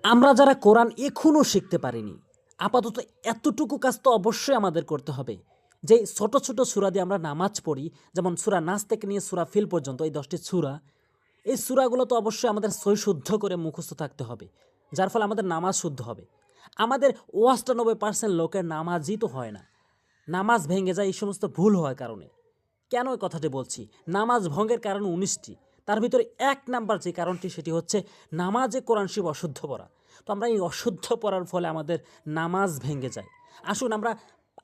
আমরা যারা কোরআন এখনও শিখতে পারিনি, আপাতত এতটুকু কাজ তো অবশ্যই আমাদের করতে হবে। যে ছোট ছোট সূরা দিয়ে আমরা নামাজ পড়ি, যেমন সূরা নাস থেকে নিয়ে সূরা ফিল পর্যন্ত এই 10টি সূরা, এই সূরাগুলো তো অবশ্যই আমাদের সই শুদ্ধ করে মুখস্থ থাকতে হবে, যার ফলে আমাদের নামাজ শুদ্ধ হবে। আমাদের 98% লোকের নামাজই তো হয় না, নামাজ ভেঙে যায় এই সমস্ত ভুল হওয়ার কারণে। কেন এই কথাটি বলছি? নামাজ ভঙ্গের কারণ 19টি, তার ভিতরে 1 নাম্বার যে কারণটি সেটি হচ্ছে নামাজে কোরআন শরীফ অশুদ্ধ পড়া। তো আমরা এই অশুদ্ধ পড়ার ফলে আমাদের নামাজ ভেঙে যায়। আসুন আমরা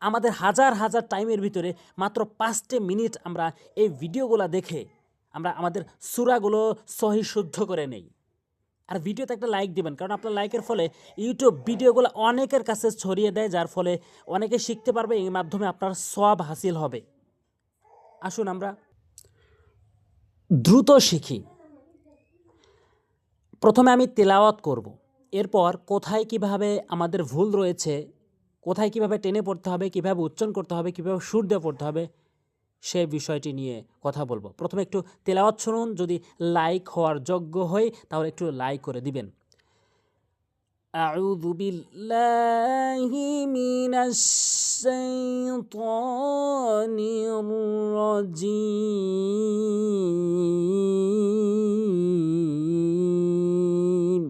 আমাদের হাজার হাজার টাইমের ভিতরে মাত্র 5 মিনিট আমরা এই ভিডিওগুলো দেখে আমরা আমাদের সূরাগুলো সহি শুদ্ধ করে নেই। আর ভিডিওতে একটা লাইক দিবেন, কারণ আপনার লাইকের ফলে ইউটিউব ভিডিওগুলো অনেকের কাছে ছড়িয়ে দেয়, যার ফলে অনেকে শিখতে পারবে, এই মাধ্যমে আপনার সওয়াব হাসিল হবে। আসুন আমরা দ্রুত শিখি। প্রথমে আমি তেলাওয়াত করব, এরপর কোথায় কিভাবে আমাদের ভুল রয়েছে, কোথায় কিভাবে টেনে পড়তে হবে, কিভাবে উচ্চারণ করতে হবে, কিভাবে সুর দিয়ে পড়তে হবে, সেই বিষয়টি নিয়ে কথা বলবো। প্রথমে একটু তেলাওয়াত শুনুন, যদি লাইক হওয়ার যোগ্য হয় তাহলে একটু লাইক করে দিবেন। أعوذ بالله من الشيطان الرجيم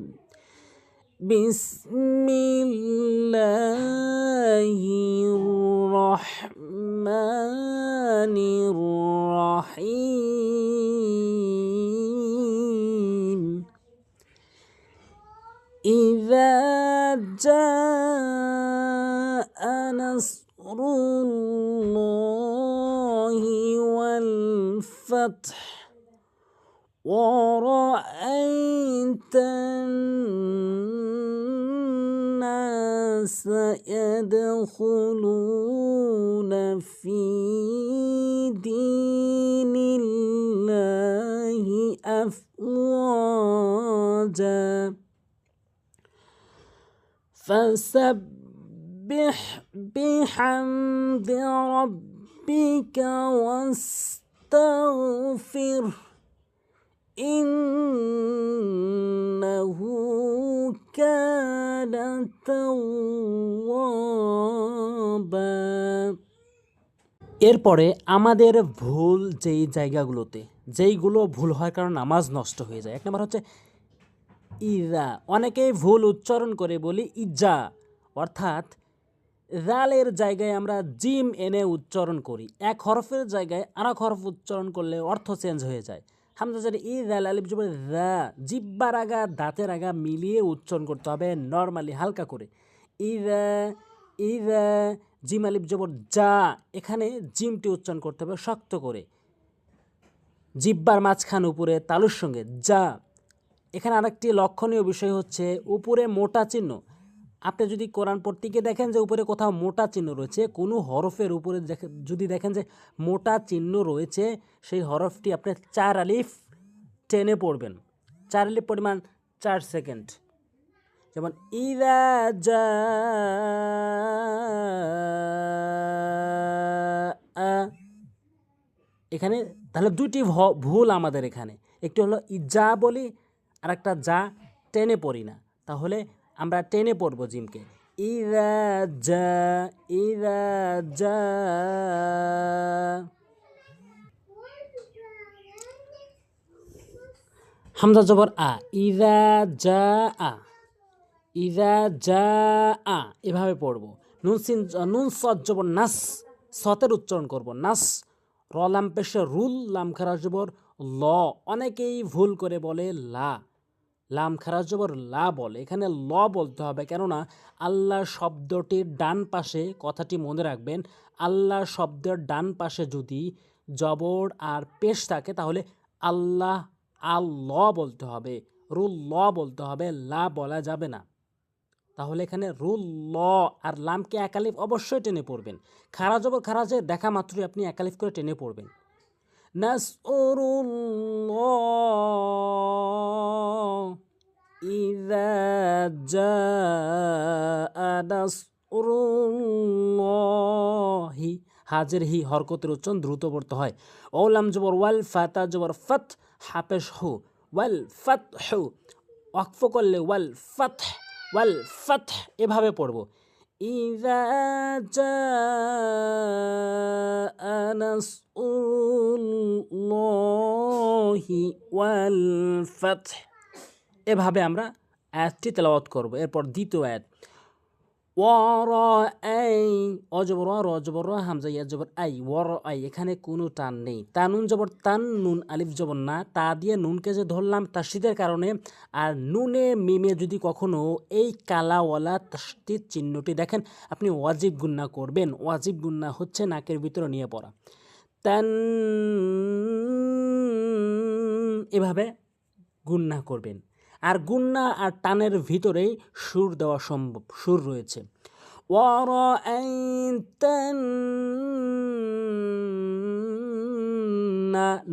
بسم الله الرحمن الرحيم إذا جاء نصر الله والفتح ورأيت الناس يدخلون في دين الله أفواجا فسبح بحمد ربك واستغفره إنه كان توابا। এরপরে আমাদের ভুল যেই জায়গাগুলোতে, যেইগুলো ভুল হয় কারণ নামাজ নষ্ট হয়ে যায়, 1 নম্বর হচ্ছে ইজা। অনেকেই ভুল উচ্চারণ করে বলি ইজা, অর্থাৎ জালের জায়গায় আমরা জিম এনে উচ্চারণ করি। এক হরফের জায়গায় আরেক হরফ উচ্চারণ করলে অর্থ চেঞ্জ হয়ে যায়। হামজা জারি ই জাল আলিফ জবর যা, জিব্বার আগা দাঁতের আগা মিলিয়ে উচ্চারণ করতে হবে নরমালি, হালকা করে। ইজা ইজা, জিম আলিফ জবর যা, এখানে জিমটি উচ্চারণ করতে হবে শক্ত করে, জিব্বার মাঝখান উপরে তালুর সঙ্গে যা। এখানে আরেকটি লক্ষণীয় বিষয় হচ্ছে উপরে মোটা চিহ্ন। আপনি যদি কোরআন পড়তে গিয়ে দেখেন যে উপরে কোথাও মোটা চিহ্ন রয়েছে, কোনো হরফের উপরে যদি দেখেন যে মোটা চিহ্ন রয়েছে, সেই হরফটি আপনি 4 আলিফ টেনে পড়বেন। 4 আলিফ পরিমাণ 4 সেকেন্ড। যেমন ইদা জা আ, এখানে তাহলে 2টি ভুল আমাদের এখানে। একটি হলো ইজা বলি, আর একটা যা টেনে পড়ি না, তাহলে আমরা টেনে পড়বো জিমকে। ইজা জা ইজা জা। হামজা জবর আ, ইজা জা আ, ইজা জা আ, এভাবে পড়বো। নুন সদ জবর নাস, সতের উচ্চারণ করব নাস। র লাম পেশে রুল, লাম খারাজ জবর ল। অনেকেই ভুল করে বলে লা, লাম খারাজ জবর লা বলে, এখানে ল বলতে হবে। কেননা আল্লাহ শব্দটির ডান পাশে, কথাটি মনে রাখবেন, আল্লাহ শব্দের ডান পাশে যদি জবর আর পেশ থাকে তাহলে আল্লাহ আল্লাহ বলতে হবে, রুল ল বলতে হবে, লা বলা যাবে না। তাহলে এখানে রুল ল আর লামকে 1 আলিফ অবশ্যই টেনে পড়বেন। খারা জবর খারাজে দেখা মাত্রই আপনি 1 আলিফ করে টেনে পড়বেন। নাসরুল্লাহ ইযা জাআ নাসরুল্লাহি, হাজের হি হরকতের উচ্চারণ দ্রুত পড়তে হয়। ওলাম জবর ওয়াল, ফাতা জবর ফাত, হাপেশ হু, ওয়াল ফাত হু। ওয়াকফ করলে ওয়াল ফাতহ এভাবে পড়ব। ইযা জাআ নাসরুল্লাহি ওয়াল ফাতহ, এভাবে আমরা আয়াতটি তেলাওয়াত করব। এরপর দ্বিতীয় আয়াত, ওয়ারাআই, অজবর র জবর র হামজা ইয়া জবর আই, ওয়ারাআই, এখানে কোনো টান নেই। তানুন জবর তান, নুন আলিফ জবর না, তা দিয়ে নুনকে যে ধরলাম তাসদীদের কারণে। আর নুনে মিমে যদি কখনো এই কালাওয়ালা তাসদীদ চিহ্নটি দেখেন, আপনি ওয়াজিব গুন্না করবেন। ওয়াজিব গুন্না হচ্ছে নাকের ভিতরে নিয়ে পড়া। তান, এভাবে গুন্না করবেন। আর গুন্না আর টানের ভিতরেই সুর দেওয়া সম্ভব, সুর রয়েছে।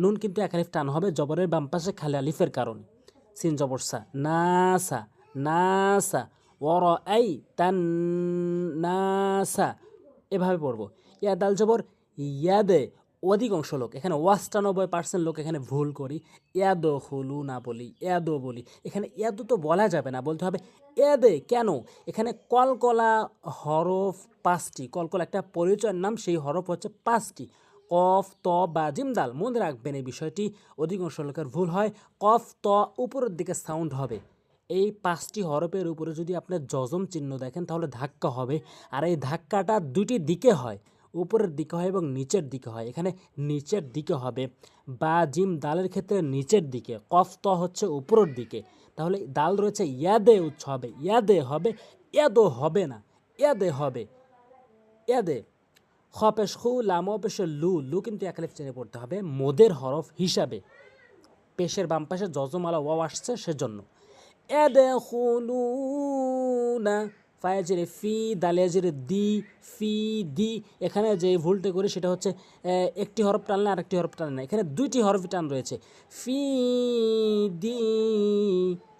নুন কিন্তু এক আলিফ টান হবে জবরের বাম পাশে খালি আলিফের কারণে, সিন জবর সা, নাসা নাসা, ওয়ারাআইতান নাসা, এভাবে পড়বো। ইয়া দাল জবর ইয়াদে, অধিকাংশ লোক এখানে 98% লোক এখানে ভুল করি, ইয়াদো হলু না বলি, ইয়াদো বলি। এখানে ইয়াদো তো বলা যাবে না, বলতে হবে ইয়াদে। কেন? এখানে কলকলা হরফ 5টি, কলকলা একটা পরিচয়ের নাম, সেই হরফ হচ্ছে 5টি, কফ ত বা জিম দাল। মনে রাখবেন এই বিষয়টি, অধিকাংশ লোকের ভুল হয়। কফ ত উপরের দিকে সাউন্ড হবে। এই 5টি হরফের উপরে যদি আপনি জজম চিহ্ন দেখেন তাহলে ধাক্কা হবে। আর এই ধাক্কাটা দুটি দিকে হয়, উপরের দিকে হয় এবং নিচের দিকে হয়। এখানে নিচের দিকে হবে, বা জিম দালের ক্ষেত্রে নিচের দিকে, কফ ত হচ্ছে উপরের দিকে। তাহলে দাল রয়েছে ইয়াদে উচ্চ হবে, ইয়াদে হবে, ইয়াদো হবে না, ইয়াদে হবে, ইয়াদে। খ পেশ খু, লাম পেশ লু, লু কিন্তু এক আলিফ টেনে পড়তে হবে মোদের হরফ হিসাবে। পেশের বাম পাশে জজমালা ওয়াও আসছে সেজন্য। ইয়াদখুলুনা, ফায়াজিরে ফি, দালিয়াজিরে দি, ফি দি। এখানে যে ভুলটা করি সেটা হচ্ছে একটি হরফ টানলে আর একটি হরফ টানে না, এখানে দুইটি হরফ টান রয়েছে, ফি দি,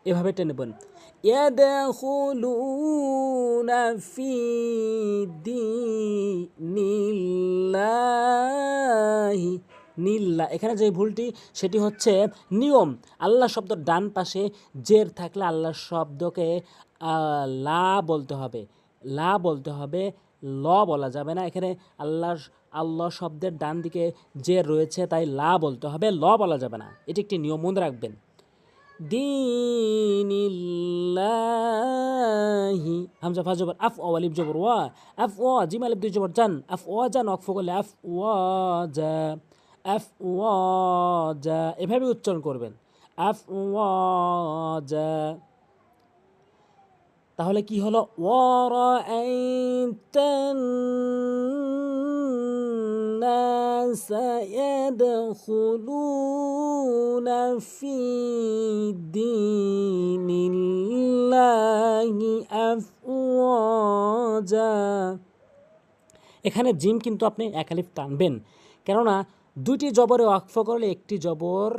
এভাবে টেনেবেন। ইয়াদখুলুনা ফি দীনিল্লাহি, নীল্লা, এখানে যে ভুলটি সেটি হচ্ছে নিয়ম। আল্লাহ শব্দ ডান পাশে জের থাকলে আল্লাহ শব্দকে লা বলতে হবে, লা বলতে হবে, ল বলা যাবে না। এখানে আল্লাহ শব্দের ডান দিকে জের রয়েছে, তাই লা বলতে হবে, ল বলা যাবে না। এটি একটি নিয়ম, মনে রাখবেন। দীনিল্লাহি, হামজা ফা জবর আফ, ও আলিফ জবর ওয়া, আফ ও, জিম আলিফ দুই জবর জান, আফ ও জান, ওয়াকফ করলে আফ ওয়া জা, আফ ওয়া জা, এভাবে উচ্চারণ করবেন, আফ ওয়া জা। তাহলে কি হলো? ওয়ারাআইতান নাসা ইয়াদখুলুনা ফি দীনিল্লাহি আফওয়াজা। এখানে জিম কিন্তু আপনি এক আলিফ টানবেন, কেননা দুইটি জবরে ওয়াকফ করলে একটি জবর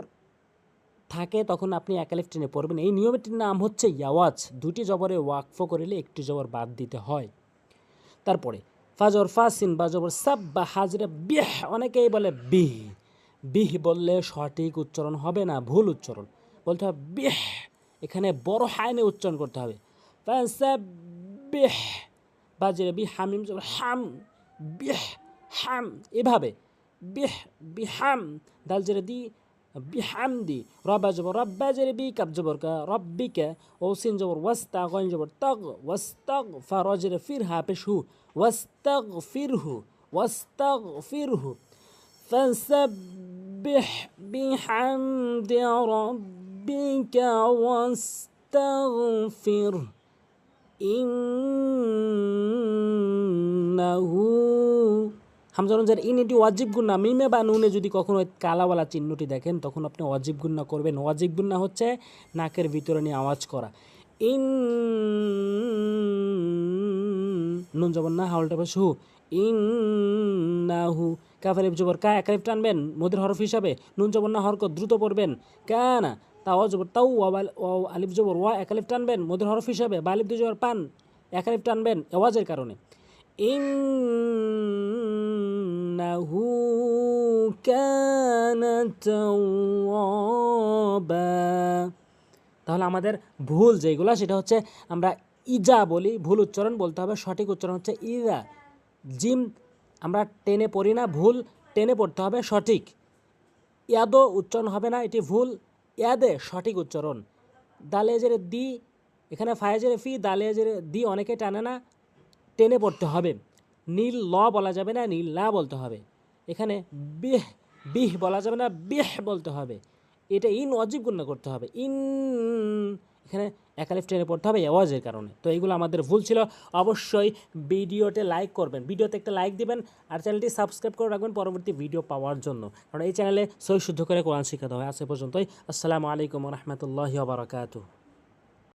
থাকে, তখন আপনি এক আলিফ টেনে পড়বেন। এই নিয়মটির নাম হচ্ছে ইয়াওয়াজ। দুটি জবরে ওয়াকফ করলে একটি জবর বাদ দিতে হয়। তারপরে ফাজর ফাসিন বা জবর সাব বা হাজরে বিহ, অনেকেই বলে বিহ, বিহ বললে সঠিক উচ্চারণ হবে না, ভুল উচ্চারণ, বলতে হবে বিহ। এখানে বড় হাইনে উচ্চারণ করতে হবে, ফাসাব্বিহ, বাজরে বি, হামিম জবর হাম, বিহ হাম, এভাবে বিহ বিহাম, দাল জেরে দি, বিহামদি, রবা জবর রব্বা জেরে বি, কাব জবর কা, রব্বিকা, ও সিন জবর ওয়াস্তা, গইন জবর তাগ, ওয়াস্তাগ, ফা র জেরে ফির, হা পেশ হু, ওয়াস্তাগফিরহু, ওয়াস্তাগফিরহু, ফাসাব্বিহ বিহামদি রব্বিকা ওয়াস্তাগফির ইন্নাহু। হামজা অনুযায়ী ইন, এটি ওয়াজিব গুন্না। মিমে বা নুনে যদি কখনো কালাওয়ালা চিহ্নটি দেখেন তখন আপনি ওয়াজিব গুন্না করবেন। ওয়াজিব গুন্না হচ্ছে নাকের ভিতরে নিয়ে আওয়াজ করা। ইন, নুন জবর না, হাওলটা পেশ হু, ইন্নাহু। কাফ আলিফ জবর কা, এক আলিফ টানবেন মদের হরফ হিসাবে। নুন জবর না, হরকত দ্রুত পড়বেন। কানা, তাও জবর তাও, আলিফ জবর ওয়া, এক আলিফ টানবেন মদের হরফ হিসাবে। বা আলিফ দুই জবর পান, এক আলিফ টানবেন আওয়াজের কারণে। ইন্নাহু কানা তাওয়াবা, তাহলে আমাদের ভুল যেগুলো সেটা হচ্ছে আমরা ইজা বলি, ভুল উচ্চারণ বলতে হবে, সঠিক উচ্চারণ হচ্ছে ইজা। জিম আমরা টেনে পড়ি না, ভুল টেনে পড়তে হবে, সঠিক। ইয়াদো উচ্চারণ হবে না, এটি ভুল, ইয়াদে সঠিক উচ্চারণ। দালেজের দি, এখানে ফায়েজের ফি, দালেজের দি অনেকে টানে না, টেনে পড়তে হবে। নীল ল বলা যাবে না, নীল লা বলতে হবে। এখানে বিহ বিহ বলা যাবে না, বিহ বলতে হবে। এটা ইন অজীব গুণ করতে হবে, ইন, এখানে একালিফ টেনে পড়তে হবে আওয়াজের কারণে। তো এইগুলো আমাদের ভুল ছিল। অবশ্যই ভিডিওতে লাইক করবেন, ভিডিওতে একটা লাইক দিবেন, আর চ্যানেলটি সাবস্ক্রাইব করে রাখবেন পরবর্তী ভিডিও পাওয়ার জন্য, কারণ এই চ্যানেলে সহি শুদ্ধ করে কোরআন শিক্ষা দেওয়া হয়। আজ এ পর্যন্তই। আসসালামু আলাইকুম ওয়া রাহমাতুল্লাহি ওয়া বারাকাতুহু।